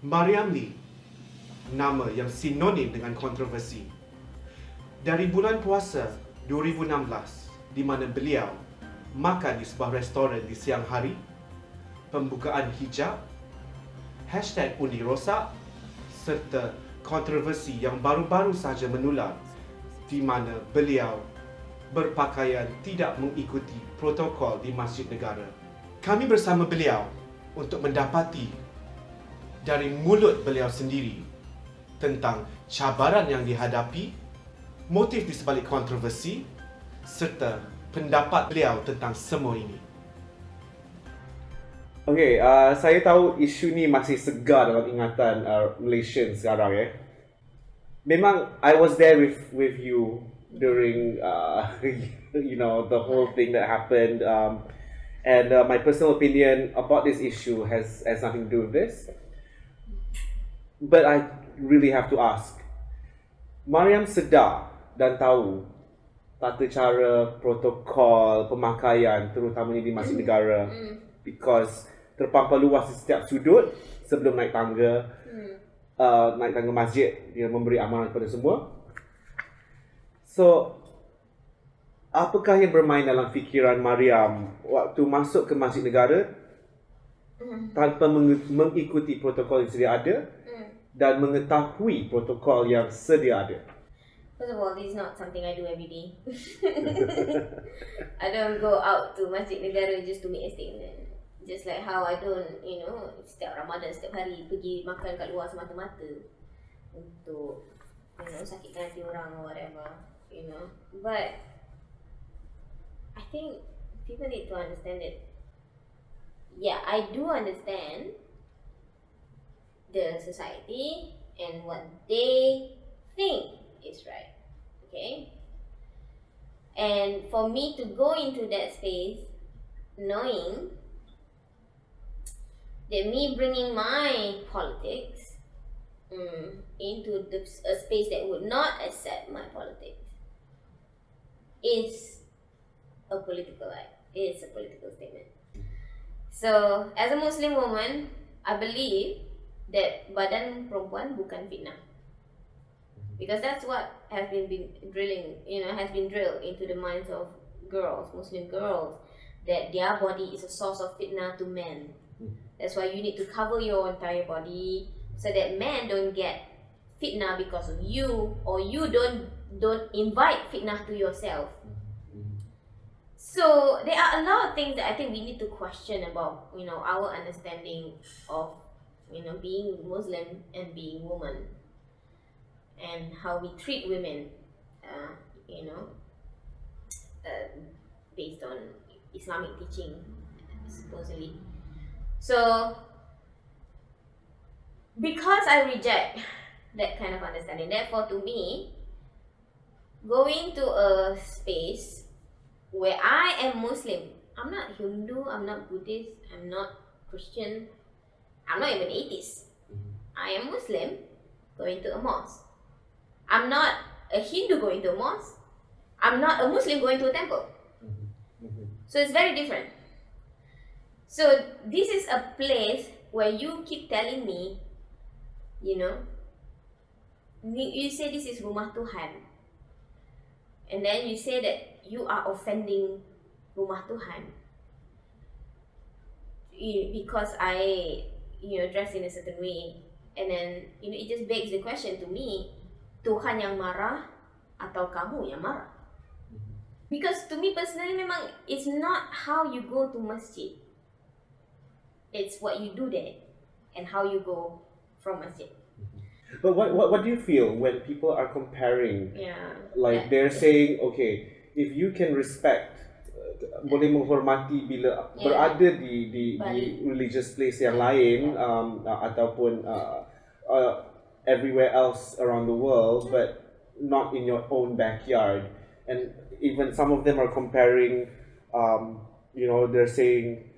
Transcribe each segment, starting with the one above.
Maryam Lee, nama yang sinonim dengan kontroversi. Dari bulan puasa 2016, di mana beliau makan di sebuah restoran di siang hari, pembukaan hijab, #undi rosak serta kontroversi yang baru-baru sahaja menular di mana beliau berpakaian tidak mengikuti protokol di Masjid Negara. Kami bersama beliau untuk mendapati dari mulut beliau sendiri tentang cabaran yang dihadapi, motif di sebalik kontroversi serta pendapat beliau tentang semua ini. Okay, saya tahu isu ni masih segar dalam ingatan Malaysian sekarang. Memang I was there with you during the whole thing that happened, and my personal opinion about this issue has nothing to do with this. But I really have to ask, Maryam sedar dan tahu tata cara protokol pemakaian terutamanya di Masjid Negara, because terpampar luas di setiap sudut sebelum naik tangga masjid, dia memberi amaran kepada semua. So, apakah yang bermain dalam fikiran Maryam waktu masuk ke Masjid Negara tanpa mengikuti protokol yang sedia ada dan mengetahui protokol yang sedia ada? First of all, this is not something I do every day. I don't go out to Masjid Negara just to make a statement. Just like how I don't, setiap Ramadan, setiap hari pergi makan kat luar semata-mata untuk, sakitkan hati orang or whatever, But I think people need to understand that, yeah, I do understand the society and what they think is right, okay? And for me to go into that space knowing that me bringing my politics into a space that would not accept my politics is a political act. It's a political statement. So, as a Muslim woman, I believe that badan perempuan bukan fitnah, because that's what has been drilled into the minds of girls, Muslim girls, that their body is a source of fitnah to men. That's why you need to cover your entire body so that men don't get fitnah because of you, or you don't invite fitnah to yourself. So there are a lot of things that I think we need to question about, our understanding of, being Muslim and being woman, and how we treat women, based on Islamic teaching, supposedly. So, because I reject that kind of understanding, therefore to me, going to a space where I am Muslim, I'm not Hindu, I'm not Buddhist, I'm not Christian, I'm not even atheist. I am Muslim going to a mosque. I'm not a Hindu going to a mosque. I'm not a Muslim going to a temple. So it's very different. So this is a place where you keep telling me, you say this is rumah Tuhan, and then you say that you are offending rumah Tuhan because I, dress in a certain way, and then it just begs the question to me, Tuhan yang marah atau kamu yang marah? Because to me personally, memang it's not how you go to masjid. It's what you do there and how you go from masjid. But what do you feel when people are comparing? They're saying, okay, if you can respect, boleh menghormati bila berada di religious place yang lain, ataupun everywhere else around the world, but not in your own backyard. And even some of them are comparing, they're saying,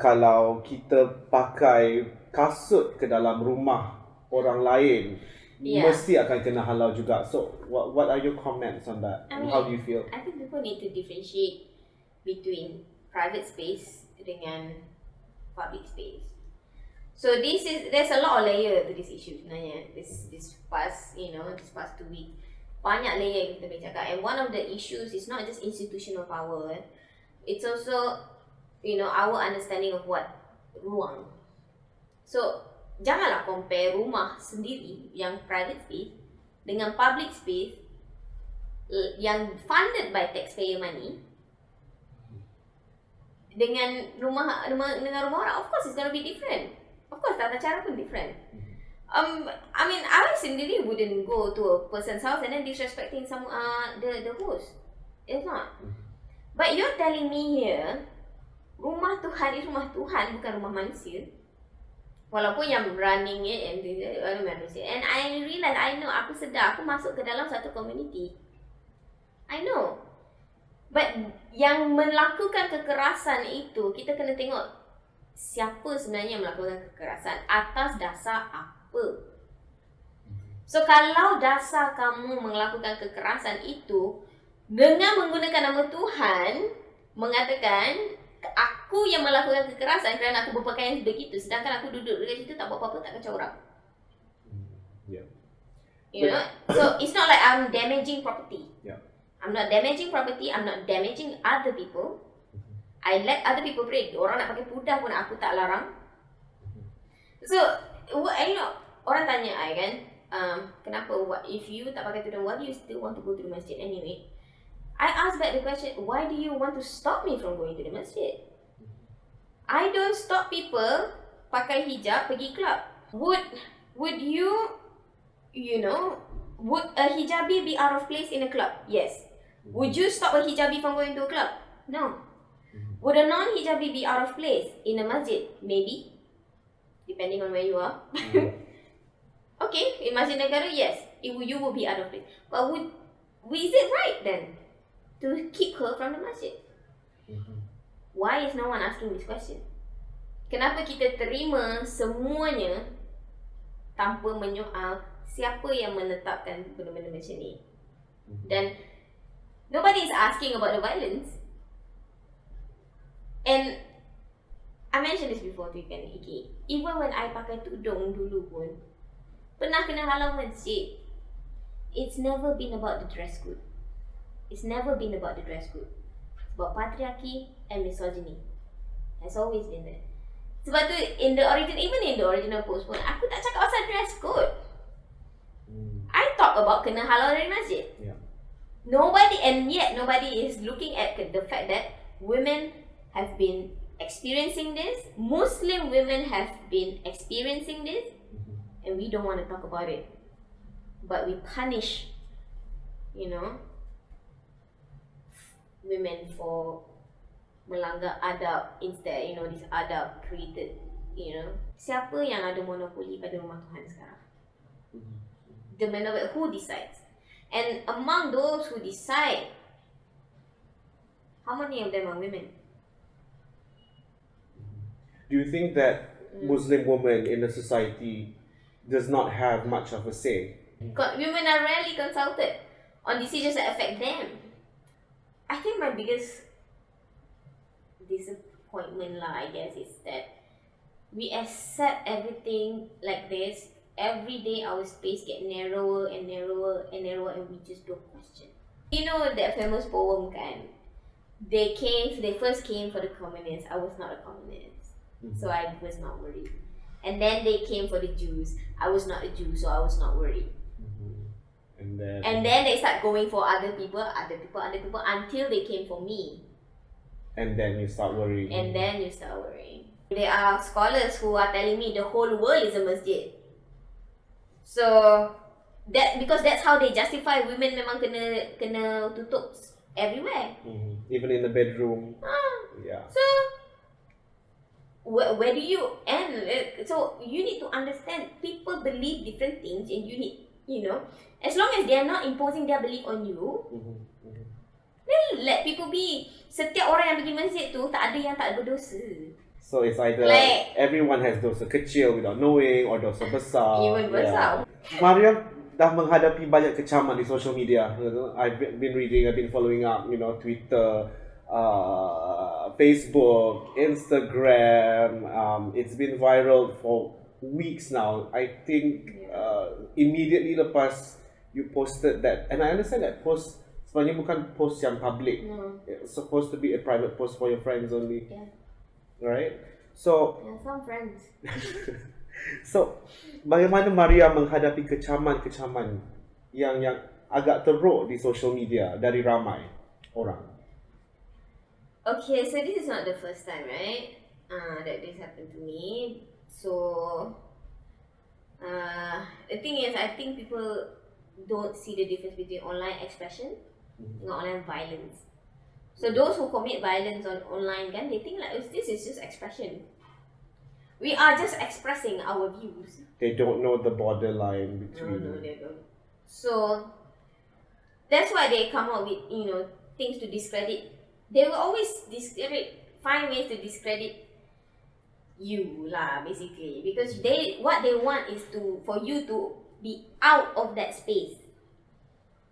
kalau kita pakai kasut ke dalam rumah orang lain, mesti akan kena halal juga. So, what are your comments on that? How do you feel? I think people need to differentiate between private space dengan public space. So there's a lot of layer to this issue sebenarnya. This past 2 weeks, banyak layer yang kita boleh cakap. And one of the issues is not just institutional power. It's also our understanding of what ruang. So janganlah compare rumah sendiri yang private space dengan public space yang funded by taxpayer money dengan rumah orang. Of course it's gonna be different. Of course tata cara pun different. I mean, I sendiri wouldn't go to a person's house and then disrespecting the host. It's not. But you're telling me here, rumah Tuhan is rumah Tuhan, bukan rumah manusia. Walaupun yang running it and manusia. And I realize, aku sedar, aku masuk ke dalam satu community. I know. But yang melakukan kekerasan itu, kita kena tengok siapa sebenarnya yang melakukan kekerasan, atas dasar apa. So kalau dasar kamu melakukan kekerasan itu dengan menggunakan nama Tuhan, mengatakan aku yang melakukan kekerasan kerana aku berpakaian begitu, sedangkan aku duduk dekat situ tak buat apa-apa, tak kacau orang. Yeah. You know, so it's not like I'm damaging property. Yeah. I'm not damaging property. I'm not damaging other people. I let other people pray. Orang nak pakai pudah pun aku tak larang. So, orang tanya I kan, kenapa? If you tak pakai tudung, why do you still want to go to the masjid anyway? I ask back the question, why do you want to stop me from going to the masjid? I don't stop people pakai hijab pergi club. Would you would a hijabi be out of place in a club? Yes. Would you stop a hijabi from going to a club? No. Would a non-hijabi be out of place in a masjid? Maybe. Depending on where you are. Okay, in Masjid Negara, yes. You will be out of place. But is it right then to keep her from the masjid? Why is no one asking this question? Kenapa kita terima semuanya tanpa menyoal siapa yang menetapkan benda-benda macam ni? Dan nobody is asking about the violence. And I mentioned this before to Ikan Iki. Even when I pakai tudung dulu pun, pernah kena halau masjid. It's never been about the dress code. It's never been about the dress code. It's about patriarchy and misogyny. Has always been there. Sebab tu even in the original post pun, aku tak cakap pasal dress code. I talk about kena halau dari masjid. Yeah. Nobody is looking at the fact that women have been experiencing this. Muslim women have been experiencing this, and we don't want to talk about it. But we punish, women for melanggar adab instead. This adab created. Siapa yang ada monopoli pada rumah Tuhan sekarang? The monopoli, who decides? And among those who decide, how many of them are women? Do you think that Muslim women in the society does not have much of a say? Women are rarely consulted on decisions that affect them. I think my biggest disappointment I guess, is that we accept everything like this. Every day our space get narrower and narrower and narrower, and we just don't question. You know that famous poem kan? They first came for the communists. I was not a communist, so I was not worried. And then they came for the Jews. I was not a Jew, so I was not worried. And then they start going for other people until they came for me. And then you start worrying. There are scholars who are telling me the whole world is a masjid. So because that's how they justify women memang kena tutup everywhere. Even in the bedroom. Yeah. So where do you end? So you need to understand people believe different things, and you need, as long as they are not imposing their belief on you, then let people be. Setiap orang yang pergi masjid tu tak ada yang tak berdosa. So it's either everyone has dosa kecil without knowing, or dosa besar. Even besar. Maryam dah menghadapi banyak kecaman di social media. I've been reading, I've been following up, Twitter, Facebook, Instagram. It's been viral for weeks now. I think immediately lepas you posted that, and I understand that post sebenarnya bukan post yang public. It's supposed to be a private post for your friends only. Yeah. Right? So Some friends. So, bagaimana Maria menghadapi kecaman-kecaman yang agak teruk di social media dari ramai orang? Okay, so this is not the first time, right? That this happened to me. So, the thing is, I think people don't see the difference between online expression and online violence. So those who commit violence on online, kan, they think like, oh, this is just expression. We are just expressing our views. They don't know the borderline between. No, they don't. So that's why they come up with things to discredit. They will always find ways to discredit you lah, basically, because what they want is for you to be out of that space.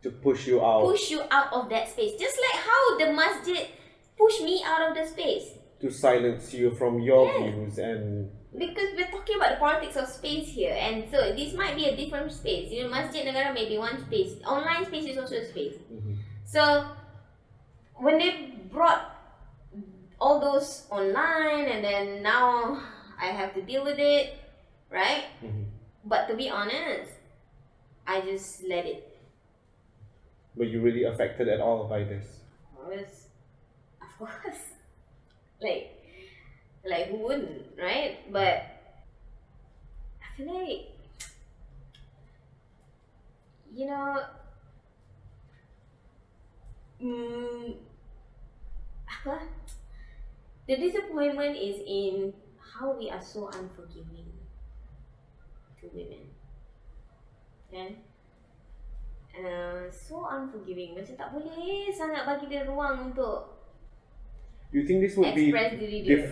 To push you out. Push you out of that space, just like how the masjid pushed me out of the space. To silence you from your views and. Because we're talking about the politics of space here, and so this might be a different space. Masjid Negara may be one space. Online space is also a space. So when they brought all those online, and then now I have to deal with it, right? But to be honest, I just let it. Were you really affected at all by this? Of course. Like who wouldn't, right? But I feel like, the disappointment is in how we are so unforgiving to women. Kan? So unforgiving. Macam tak boleh sangat bagi dia ruang untuk Do you think this would be express diri dia.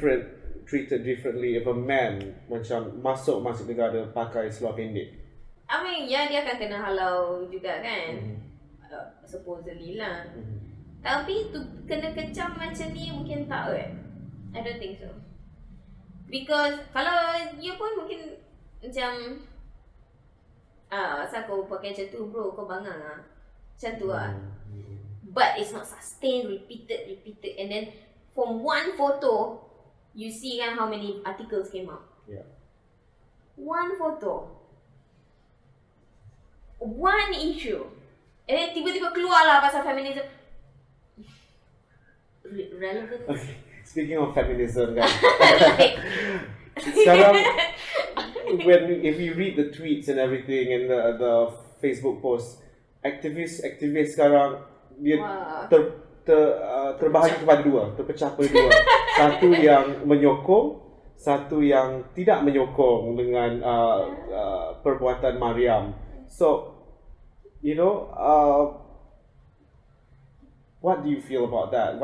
treated differently if a man macam masuk Masjid Negara pakai seluar pendek? I mean, dia akan kena halau juga kan. Supposedly lah. Tapi tu kena kecam macam ni mungkin tak kan? I don't think so. Because kalau you pun mungkin macam asal kau pakai macam tu bro, kau bangang lah. Macam tu lah. But it's not sustained, repeated, and then from one photo, you see kan how many articles came out. Yeah. One photo, one issue, and then tiba-tiba keluar lah pasal feminism. Relevant. Okay. Speaking of feminism, guys. Sekarang, if you read the tweets and everything and the Facebook posts, aktivis sekarang dia terbahagi kepada dua, terpecah kepada dua. Satu yang menyokong, satu yang tidak menyokong dengan perbuatan Maryam. So, what do you feel about that?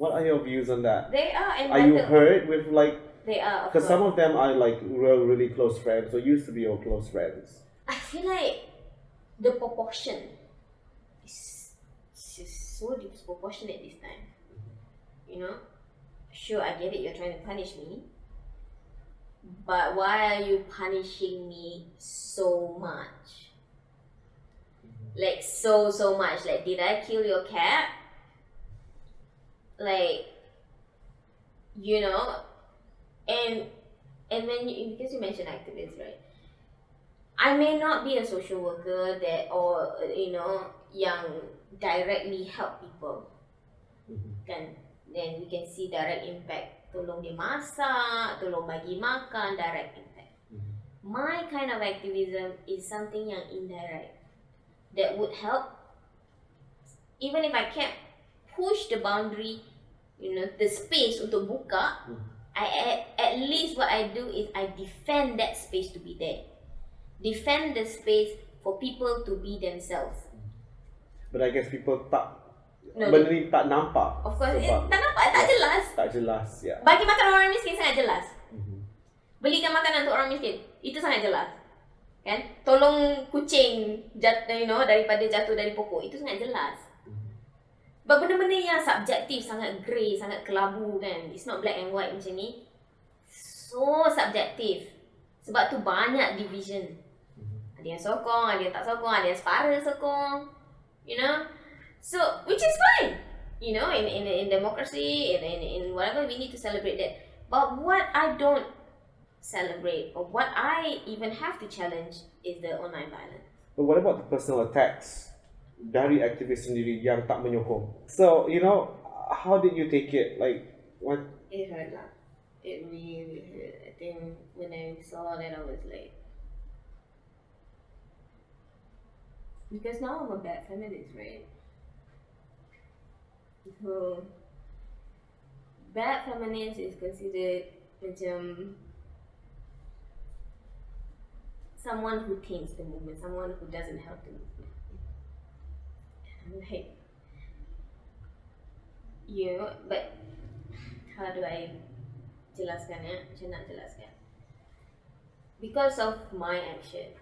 What are your views on that? They are entitled. Are you hurt with They are. Because some of them are like really close friends, or used to be your close friends. I feel like the proportion is just so disproportionate this time. Sure, I get it, you're trying to punish me. But why are you punishing me so much? Like, so much. Like, did I kill your cat? Like, and when because you mentioned activists, right? I may not be a social worker yang directly help people. Kan? Then we can see direct impact. Tolong dia masak, tolong bagi makan, direct impact. My kind of activism is something yang indirect. That would help. Even if I can't push the boundary, the space untuk buka, at least what I do is I defend that space to be there. Defend the space for people to be themselves. But I guess people benda ni tak nampak. Of course, tak nampak, tak jelas. Tak jelas, ya. Bagi makan orang miskin sangat jelas. Belikan makanan untuk orang miskin, itu sangat jelas. Kan? Tolong kucing daripada jatuh dari pokok, itu sangat jelas. But benda-benda yang subjektif, sangat grey, sangat kelabu kan. It's not black and white macam ni. So subjektif. Sebab tu banyak division. Ada yang sokong, ada yang tak sokong, ada yang separa sokong. You know? So, which is fine. You know, in democracy, in whatever, we need to celebrate that. But what I don't celebrate, or what I even have to challenge, is the online violence. But what about the personal attacks dari aktivis sendiri yang tak menyokong? So, you know, how did you take it? Like, what? It hurt lah. It really hurt. I think when I saw that, I was like, because now I'm a bad feminist, right? So, bad feminist is considered macam someone who taints the movement, someone who doesn't help the movement. I'm like, you know, but how do I jelaskan ya? Macam nak jelaskan? Because of my action,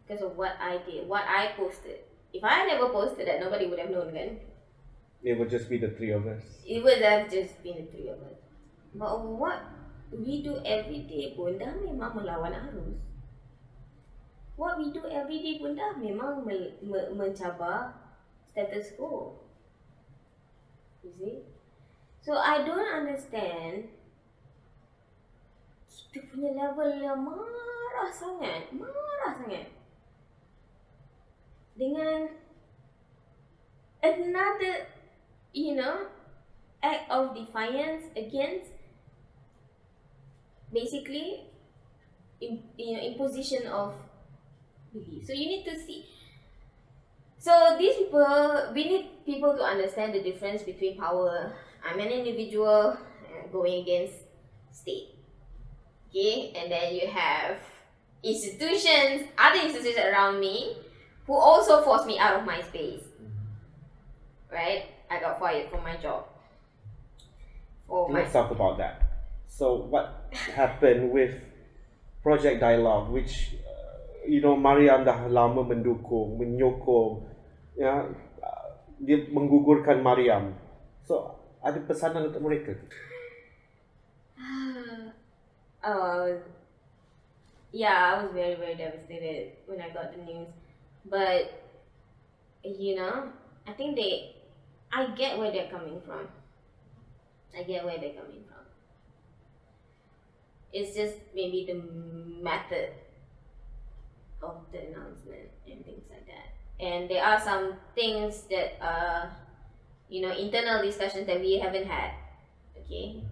because of what I did, what I posted. If I never posted that, nobody would have known, kan? It would just be the three of us. It would have just been the three of us. But what we do every day pun dah memang melawan arus. What we do every day pun dah memang mencabar status quo. You see? So I don't understand kita punya level yang marah sangat dengan another, you know, act of defiance against basically imposition of belief. So you need to see. So these people, we need people to understand the difference between power. I'm an individual going against state. Okay, and then you have institutions, other institutions around me who also forced me out of my space. Right? I got fired from my job. Let's talk about that. So what happened with Projek Dialog, which you know, Maryam dah lama mendukung, menyokong, ya, dia menggugurkan Maryam. So ada pesanan untuk mereka? I was very, very devastated when I got the news. But you know, I think I get where they're coming from. It's just maybe the method of the announcement and things like that. And there are some things that you know, internal discussions that we haven't had. Okay,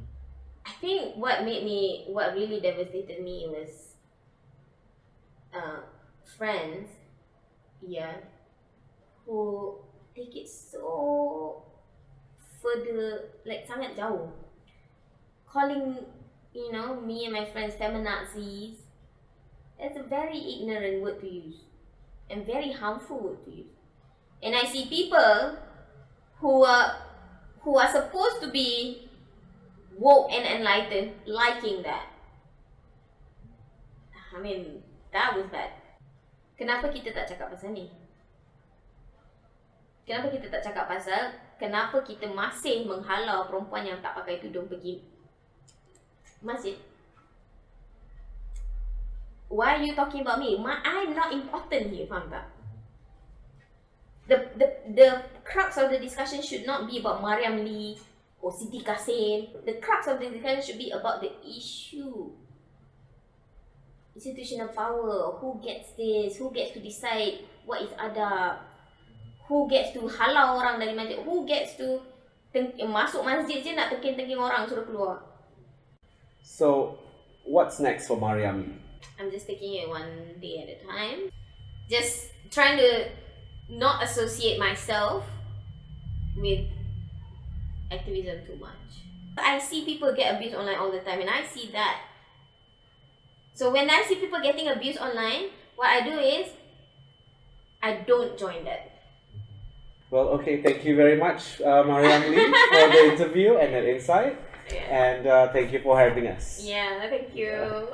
I think what really devastated me was friends, who take it so further, like sangat jauh, calling, you know, me and my friends feminazis. That's a very ignorant word to use and very harmful word to use. And I see people who are supposed to be woke and enlightened liking that. I mean, that was bad. Kenapa kita tak cakap pasal ni? Kenapa kita tak cakap pasal kenapa kita masih menghalau perempuan yang tak pakai tudung pergi masjid? Why are you talking about me? I'm not important here, faham tak? The crux of the discussion should not be about Maryam Lee or Siti Kasim. The crux of the discussion should be about the issue. Institutional power, who gets this, who gets to decide what is adab, who gets to halau orang dari masjid, who gets to masuk masjid je nak tengking-tengking orang suruh keluar. So, what's next for Maryam? I'm just taking it one day at a time. Just trying to not associate myself with activism too much. I see people get abused online all the time, and I see that. So when I see people getting abused online, what I do is I don't join that. Well, okay, thank you very much, Maryam Lee, for the interview and that insight. Yeah. And thank you for having us. Yeah, thank you.